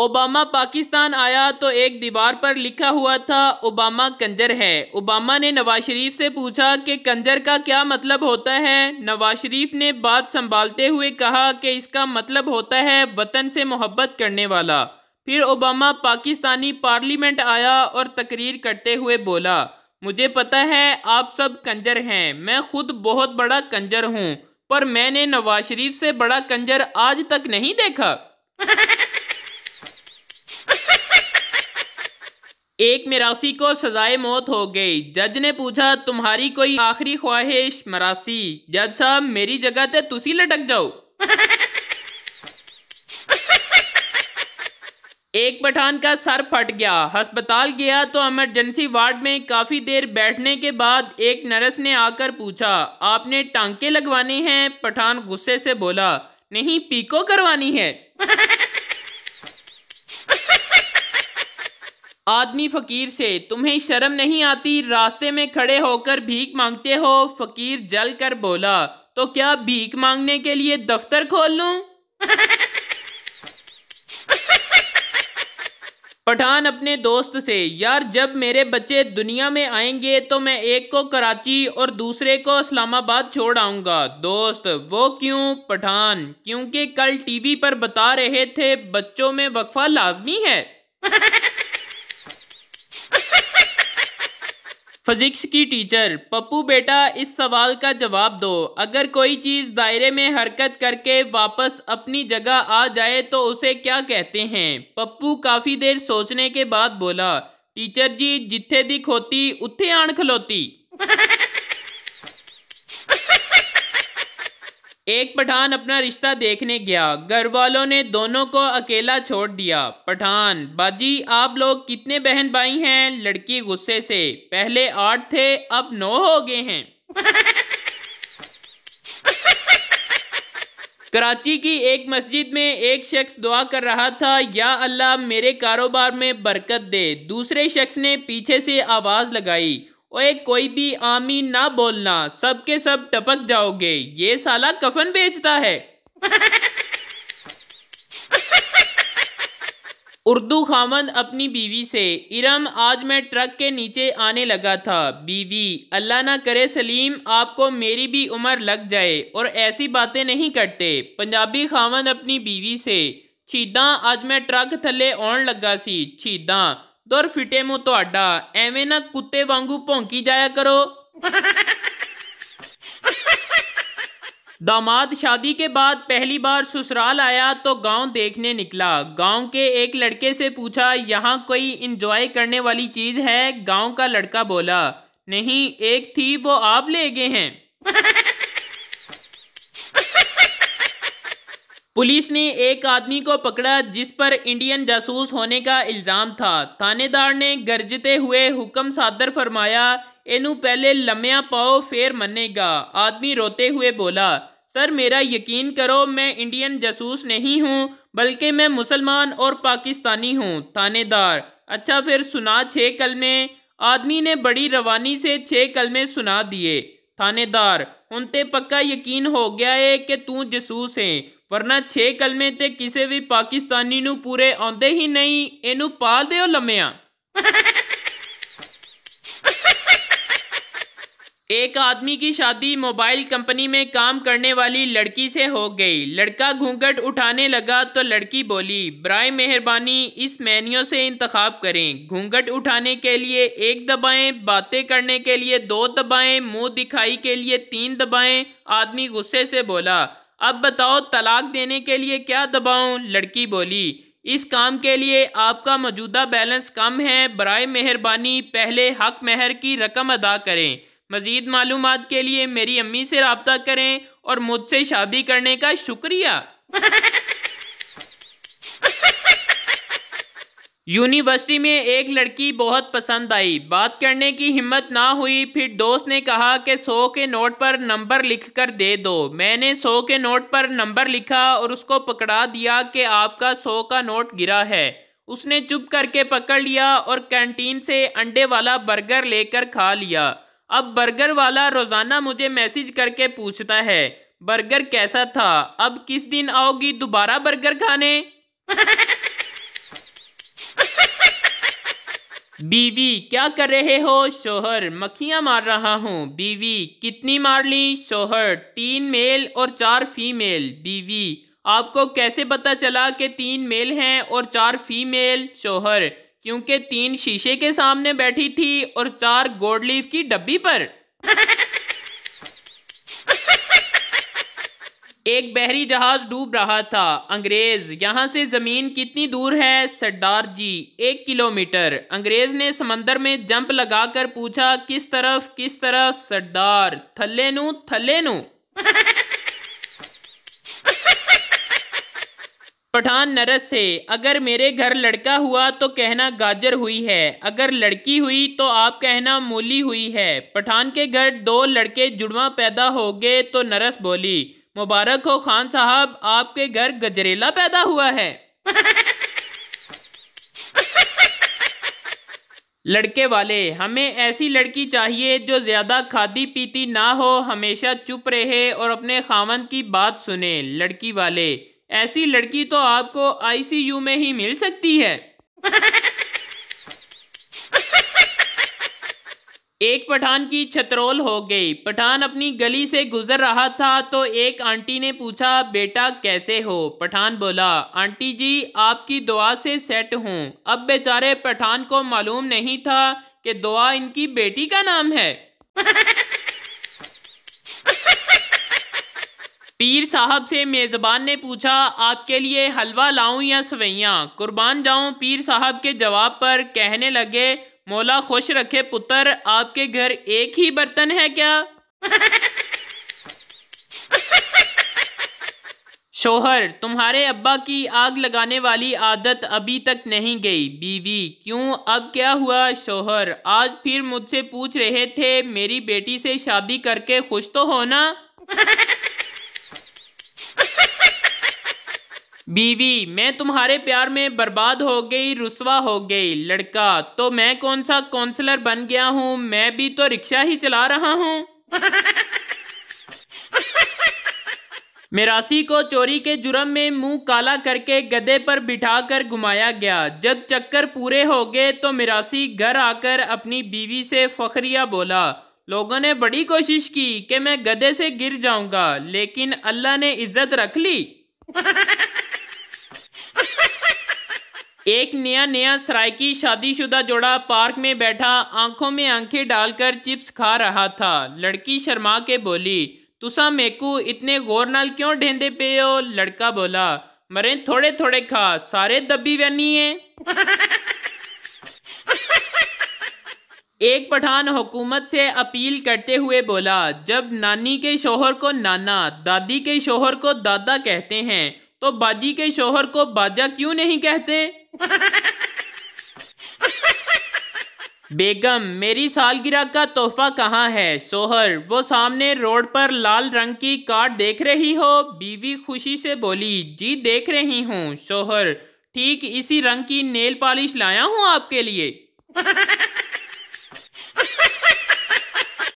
Obama Pakistan आया तो एक दीवार पर लिखा हुआ था ओबामा कंजर है। ओबामा ने नवाज शरीफ से पूछा कि कंजर का क्या मतलब होता है। नवाज शरीफ ने बात संभालते हुए कहा कि इसका मतलब होता है वतन से मोहब्बत करने वाला। फिर ओबामा पाकिस्तानी पार्लियामेंट आया और तकरीर करते हुए बोला, मुझे पता है आप सब कंजर हैं, मैं खुद बहुत बड़ा कंजर हूँ, पर मैंने नवाज शरीफ से बड़ा कंजर आज तक नहीं देखा। एक मिरासी को सजाए मौत हो गई। जज ने पूछा, तुम्हारी कोई आखिरी ख्वाहिश? मरासी, जज साहब मेरी जगह ते तुसी लटक जाओ। एक पठान का सर फट गया, अस्पताल गया तो इमरजेंसी वार्ड में काफी देर बैठने के बाद एक नर्स ने आकर पूछा, आपने टांके लगवाने हैं? पठान गुस्से से बोला, नहीं पीको करवानी है। आदमी फकीर से, तुम्हें शर्म नहीं आती, रास्ते में खड़े होकर भीख मांगते हो? फकीर जल कर बोला, तो क्या भीख मांगने के लिए दफ्तर खोल लूं? पठान अपने दोस्त से, यार जब मेरे बच्चे दुनिया में आएंगे तो मैं एक को कराची और दूसरे को इस्लामाबाद छोड़ आऊंगा। दोस्त, वो क्यों? पठान, क्योंकि कल टीवी पर बता रहे थे बच्चों में वक्फा लाजमी है। फिजिक्स की टीचर, पप्पू बेटा इस सवाल का जवाब दो, अगर कोई चीज दायरे में हरकत करके वापस अपनी जगह आ जाए तो उसे क्या कहते हैं? पप्पू काफी देर सोचने के बाद बोला, टीचर जी जिथे दी खोती उत्थे आण खलोती। एक पठान अपना रिश्ता देखने गया, घर वालों ने दोनों को अकेला छोड़ दिया। पठान, बाजी आप लोग कितने बहन भाई हैं? लड़की गुस्से से, पहले 8 थे अब 9 हो गए हैं। कराची की एक मस्जिद में एक शख्स दुआ कर रहा था, या अल्लाह मेरे कारोबार में बरकत दे। दूसरे शख्स ने पीछे से आवाज लगाई, ओए कोई भी आमीन ना बोलना, सब के सब टपक जाओगे, ये साला कफन बेचता है। उर्दू खामन अपनी बीवी से, इरम आज मैं ट्रक के नीचे आने लगा था। बीवी, अल्लाह ना करे सलीम आपको मेरी भी उम्र लग जाए और ऐसी बातें नहीं करते। पंजाबी खामन अपनी बीवी से, छीदा आज मैं ट्रक थले आउण लगा सी। छीदा, दुर फिटे मुँह तुहाडा, एवें ना कुत्ते वांगू भौंकी जाया करो। दामाद शादी के बाद पहली बार ससुराल आया तो गांव देखने निकला। गांव के एक लड़के से पूछा, यहाँ कोई इंजॉय करने वाली चीज है? गांव का लड़का बोला, नहीं एक थी वो आप ले गए हैं। पुलिस ने एक आदमी को पकड़ा जिस पर इंडियन जासूस होने का इल्जाम था। थानेदार ने गरजते हुए हुक्म सादर फरमाया, एनू पहले लम्या पाओ फिर मनेगा। आदमी रोते हुए बोला, सर मेरा यकीन करो मैं इंडियन जासूस नहीं हूँ, बल्कि मैं मुसलमान और पाकिस्तानी हूँ। थानेदार, अच्छा फिर सुना 6 कलमे। आदमी ने बड़ी रवानी से 6 कलमे सुना दिए। थानेदार, हुण ते पक्का यकीन हो गया है कि तू जासूस है, वरना 6 कलमे ते किसी भी पाकिस्तानी नू पूरे आउंदे ही नहीं, इनू पाल दिओ लम्या। एक आदमी की शादी मोबाइल कंपनी में काम करने वाली लड़की से हो गई। लड़का घूंघट उठाने लगा तो लड़की बोली, बराए मेहरबानी इस मेन्यू से इंतखाब करें। घूंघट उठाने के लिए 1 दबाएं, बातें करने के लिए 2 दबाएं, मुंह दिखाई के लिए 3 दबाएं। आदमी गुस्से से बोला, अब बताओ तलाक देने के लिए क्या दबाऊं? लड़की बोली, इस काम के लिए आपका मौजूदा बैलेंस कम है, बराए मेहरबानी पहले हक महर की रकम अदा करें। मजीद मालूमात के लिए मेरी अम्मी से राब्ता करें और मुझसे शादी करने का शुक्रिया। यूनिवर्सिटी में एक लड़की बहुत पसंद आई, बात करने की हिम्मत ना हुई। फिर दोस्त ने कहा कि 100 के नोट पर नंबर लिख कर दे दो। मैंने 100 के नोट पर नंबर लिखा और उसको पकड़ा दिया कि आपका 100 का नोट गिरा है। उसने चुप करके पकड़ लिया और कैंटीन से अंडे वाला बर्गर लेकर खा लिया। अब बर्गर वाला रोजाना मुझे मैसेज करके पूछता है, बर्गर कैसा था, अब किस दिन आओगी दोबारा बर्गर खाने? बीवी, क्या कर रहे हो? शोहर, मक्खियां मार रहा हूँ। बीवी, कितनी मार ली? शोहर, 3 मेल और 4 फीमेल। बीवी, आपको कैसे पता चला कि 3 मेल हैं और 4 फीमेल? शोहर, क्योंकि 3 शीशे के सामने बैठी थी और 4 गोल्ड लीफ की डब्बी पर। एक बहरी जहाज डूब रहा था। अंग्रेज, यहाँ से जमीन कितनी दूर है? सरदार जी, 1 किलोमीटर। अंग्रेज ने समंदर में जंप लगाकर पूछा, किस तरफ किस तरफ? सरदार, थल्ले नू थल्ले नू। पठान नरस से, अगर मेरे घर लड़का हुआ तो कहना गाजर हुई है, अगर लड़की हुई तो आप कहना मूली हुई है। पठान के घर 2 लड़के जुड़वा पैदा हो गए तो नरस बोली, मुबारक हो खान साहब, आपके घर गजरेला पैदा हुआ है। लड़के वाले, हमें ऐसी लड़की चाहिए जो ज्यादा खाती पीती ना हो, हमेशा चुप रहे और अपने खामन की बात सुने। लड़की वाले, ऐसी लड़की तो आपको आईसीयू में ही मिल सकती है। एक पठान की छतरोल हो गई। पठान अपनी गली से गुजर रहा था तो एक आंटी ने पूछा, बेटा कैसे हो? पठान बोला, आंटी जी आपकी दुआ से सेट हूँ। अब बेचारे पठान को मालूम नहीं था कि दुआ इनकी बेटी का नाम है। पीर साहब से मेज़बान ने पूछा, आपके लिए हलवा लाऊं या सवैयां? कुर्बान जाऊं। पीर साहब के जवाब पर कहने लगे, मौला खुश रखे पुत्र, आपके घर एक ही बर्तन है क्या? शोहर, तुम्हारे अब्बा की आग लगाने वाली आदत अभी तक नहीं गई। बीवी, क्यों, अब क्या हुआ? शोहर, आज फिर मुझसे पूछ रहे थे, मेरी बेटी से शादी करके खुश तो हो ना? बीवी, मैं तुम्हारे प्यार में बर्बाद हो गई, रुसवा हो गई। लड़का, तो मैं कौन सा काउंसलर बन गया हूँ, मैं भी तो रिक्शा ही चला रहा हूँ। मिरासी को चोरी के जुर्म में मुंह काला करके गधे पर बिठाकर घुमाया गया। जब चक्कर पूरे हो गए तो मिरासी घर आकर अपनी बीवी से फखरिया बोला, लोगों ने बड़ी कोशिश की कि मैं गधे से गिर जाऊंगा, लेकिन अल्लाह ने इज्जत रख ली। एक नया नया सराइकी शादीशुदा जोड़ा पार्क में बैठा आंखों में आंखें डालकर चिप्स खा रहा था। लड़की शर्मा के बोली, तुसा मेकू इतने गौर नाल क्यों ढेंदे पे हो? लड़का बोला, मरे थोड़े थोड़े खा, सारे दबी वैनी है। एक पठान हुकूमत से अपील करते हुए बोला, जब नानी के शोहर को नाना, दादी के शोहर को दादा कहते हैं तो बाजी के शोहर को बाजा क्यों नहीं कहते? बेगम, मेरी सालगिरह का तोहफा कहाँ है? शोहर, वो सामने रोड पर लाल रंग की कार देख रही हो? बीवी खुशी से बोली, जी देख रही हूँ। शोहर, ठीक इसी रंग की नेल पॉलिश लाया हूँ आपके लिए।